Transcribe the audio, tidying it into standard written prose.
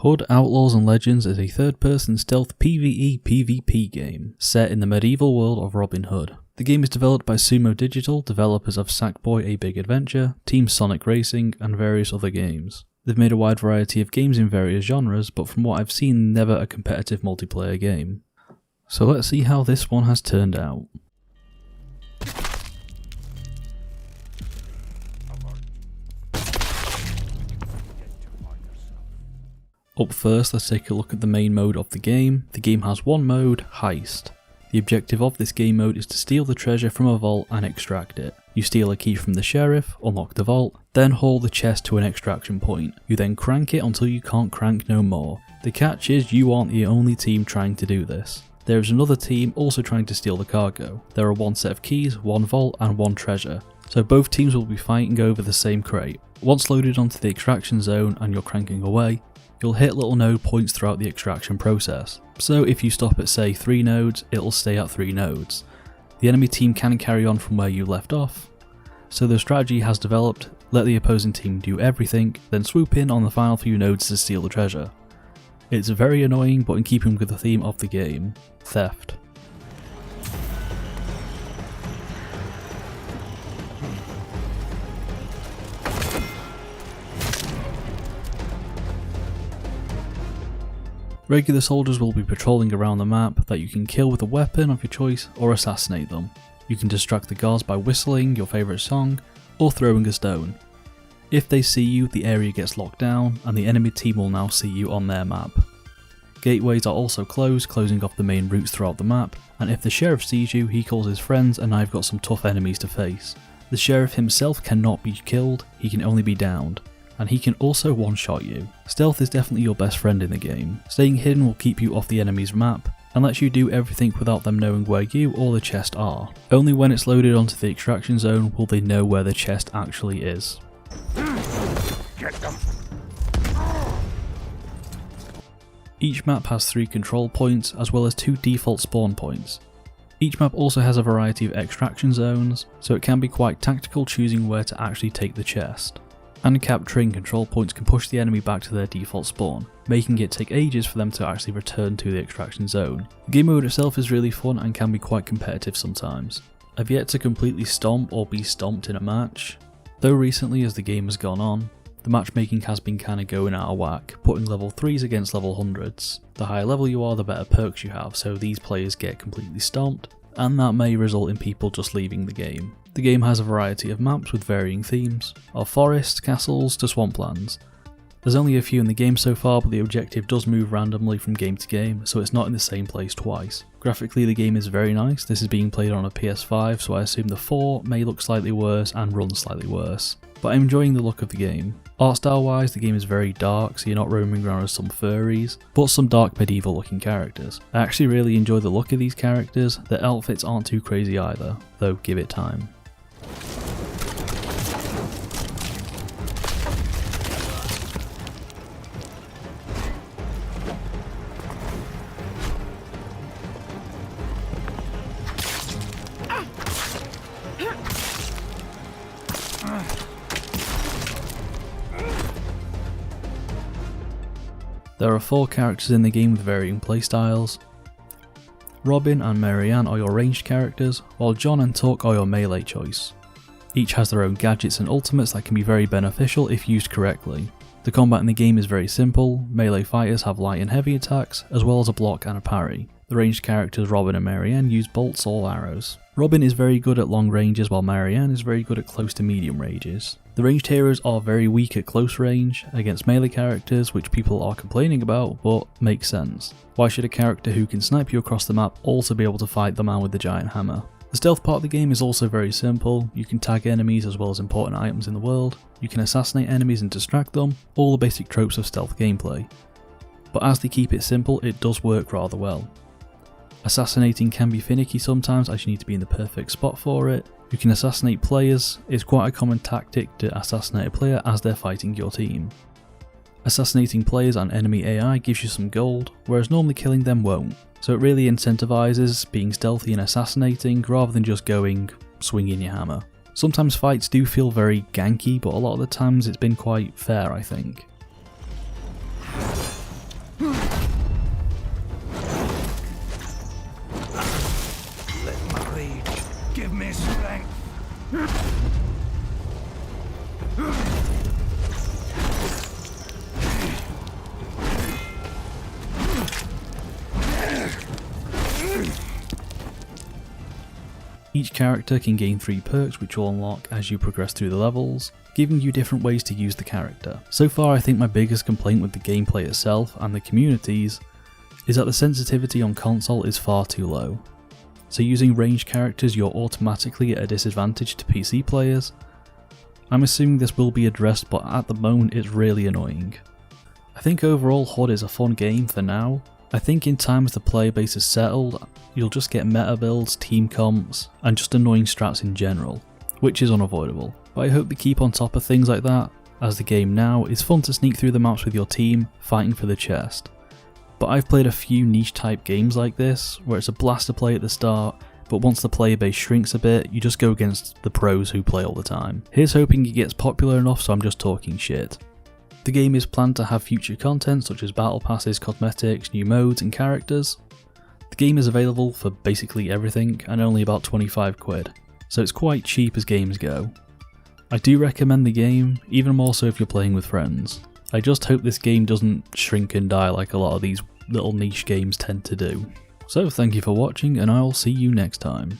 HUD Outlaws and Legends is a third-person stealth PvE PvP game set in the medieval world of Robin Hood. The game is developed by Sumo Digital, developers of Sackboy: A Big Adventure, Team Sonic Racing, and various other games. They've made a wide variety of games in various genres, but from what I've seen, never a competitive multiplayer game. So let's see how this one has turned out. Up first, let's take a look at the main mode of the game. The game has one mode, Heist. The objective of this game mode is to steal the treasure from a vault and extract it. You steal a key from the sheriff, unlock the vault, then haul the chest to an extraction point. You then crank it until you can't crank no more. The catch is you aren't the only team trying to do this. There is another team also trying to steal the cargo. There are one set of keys, one vault, and one treasure. So both teams will be fighting over the same crate. Once loaded onto the extraction zone and you're cranking away, you'll hit little node points throughout the extraction process. So if you stop at say 3 nodes, it'll stay at 3 nodes. The enemy team can carry on from where you left off. So the strategy has developed: let the opposing team do everything, then swoop in on the final few nodes to steal the treasure. It's very annoying, but in keeping with the theme of the game, theft. Regular soldiers will be patrolling around the map that you can kill with a weapon of your choice or assassinate them. You can distract the guards by whistling your favourite song or throwing a stone. If they see you, the area gets locked down and the enemy team will now see you on their map. Gateways are also closed, closing off the main routes throughout the map, and if the sheriff sees you, he calls his friends and now you've got some tough enemies to face. The sheriff himself cannot be killed, he can only be downed. And he can also one-shot you. Stealth is definitely your best friend in the game. Staying hidden will keep you off the enemy's map, and lets you do everything without them knowing where you or the chest are. Only when it's loaded onto the extraction zone will they know where the chest actually is. Get them. Each map has 3 control points, as well as 2 default spawn points. Each map also has a variety of extraction zones, so it can be quite tactical choosing where to actually take the chest. And capturing control points can push the enemy back to their default spawn, making it take ages for them to actually return to the extraction zone. The game mode itself is really fun and can be quite competitive sometimes. I've yet to completely stomp or be stomped in a match, though recently as the game has gone on, the matchmaking has been kinda going out of whack, putting level 3s against level 100s. The higher level you are, the better perks you have, so these players get completely stomped, and that may result in people just leaving the game. The game has a variety of maps with varying themes, of forests, castles to swamplands. There's only a few in the game so far, but the objective does move randomly from game to game, so it's not in the same place twice. Graphically the game is very nice. This is being played on a PS5, so I assume the 4 may look slightly worse and run slightly worse. But I'm enjoying the look of the game. Art style wise, the game is very dark, so you're not roaming around as some furries, but some dark medieval looking characters. I actually really enjoy the look of these characters. Their outfits aren't too crazy either, though give it time. There are 4 characters in the game with varying playstyles. Robin and Marianne are your ranged characters, while John and Tuck are your melee choice. Each has their own gadgets and ultimates that can be very beneficial if used correctly. The combat in the game is very simple. Melee fighters have light and heavy attacks, as well as a block and a parry. The ranged characters Robin and Marianne use bolts or arrows. Robin is very good at long ranges, while Marianne is very good at close to medium ranges. The ranged heroes are very weak at close range against melee characters, which people are complaining about, but makes sense. Why should a character who can snipe you across the map also be able to fight the man with the giant hammer? The stealth part of the game is also very simple. You can tag enemies as well as important items in the world, you can assassinate enemies and distract them, all the basic tropes of stealth gameplay. But as they keep it simple, it does work rather well. Assassinating can be finicky sometimes as you need to be in the perfect spot for it. You can assassinate players. It's quite a common tactic to assassinate a player as they're fighting your team. Assassinating players and enemy AI gives you some gold, whereas normally killing them won't. So it really incentivizes being stealthy and assassinating rather than just going swinging your hammer. Sometimes fights do feel very ganky, but a lot of the times it's been quite fair, I think. Let my rage give me strength. Each character can gain 3 perks which will unlock as you progress through the levels, giving you different ways to use the character. So far I think my biggest complaint with the gameplay itself and the communities is that the sensitivity on console is far too low. So using ranged characters you're automatically at a disadvantage to PC players. I'm assuming this will be addressed, but at the moment it's really annoying. I think overall HUD is a fun game for now. I think in time as the player base is settled, you'll just get meta builds, team comps, and just annoying strats in general, which is unavoidable. But I hope they keep on top of things like that, as the game now is fun to sneak through the maps with your team, fighting for the chest. But I've played a few niche type games like this, where it's a blast to play at the start, but once the player base shrinks a bit, you just go against the pros who play all the time. Here's hoping it gets popular enough so I'm just talking shit. The game is planned to have future content such as battle passes, cosmetics, new modes and characters. The game is available for basically everything and only about 25 quid, so it's quite cheap as games go. I do recommend the game, even more so if you're playing with friends. I just hope this game doesn't shrink and die like a lot of these little niche games tend to do. So thank you for watching and I'll see you next time.